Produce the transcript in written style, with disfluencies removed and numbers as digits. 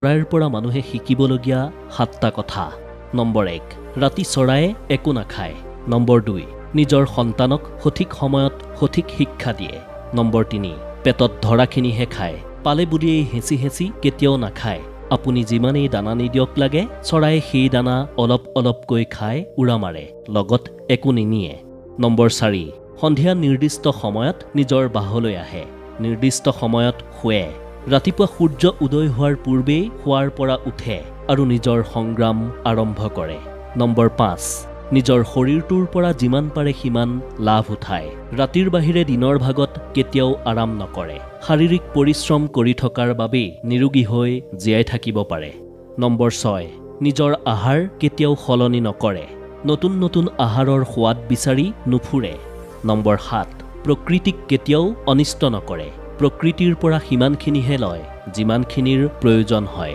চৰাইৰ পৰা মানুহে শিকিবলগীয়া 7টা কথা। নম্বৰ 1, ৰাতি চৰায়ে একো নাখায়। নম্বৰ 2, নিজৰ সন্তানক সঠিক সময়ত সঠিক শিক্ষা দিয়ে। নম্বৰ 3, পেটত ধৰাখিনিহে খায়, পালে বুলিয়েই হেঁচি হেঁচি কেতিয়াও নাখায়। আপুনি যিমানেই দানা নিদিয়ক লাগে, চৰায়ে সেই দানা অলপ অলপকৈ খাই উৰা মাৰে, লগত একো নিনিয়ে। নম্বৰ 4, সন্ধিয়া নিৰ্দিষ্ট সময়ত নিজৰ বাহলৈ আহে, নিৰ্দিষ্ট সময়ত শুৱে। ৰাতিপুৱা সূৰ্য উদয় হোৱাৰ পূৰ্বেই শোৱাৰ পৰা উঠে আৰু নিজৰ সংগ্ৰাম আৰম্ভ কৰে। নম্বৰ 5, নিজৰ শৰীৰটোৰ পৰা যিমান পাৰে সিমান লাভ উঠায়। ৰাতিৰ বাহিৰে দিনৰ ভাগত কেতিয়াও আৰাম নকৰে। শাৰীৰিক পৰিশ্ৰম কৰি থকাৰ বাবেই নিৰোগী হৈ জীয়াই থাকিব পাৰে। নম্বৰ 6, নিজৰ আহাৰ কেতিয়াও সলনি নকৰে। নতুন নতুন আহাৰৰ সোৱাদ বিচাৰি নুফুৰে। নম্বৰ 7, প্ৰকৃতিক কেতিয়াও অনিষ্ট নকৰে। প্ৰকৃতিৰ পৰা সিমানখিনিহে লয় যিমানখিনিৰ প্ৰয়োজন হয়।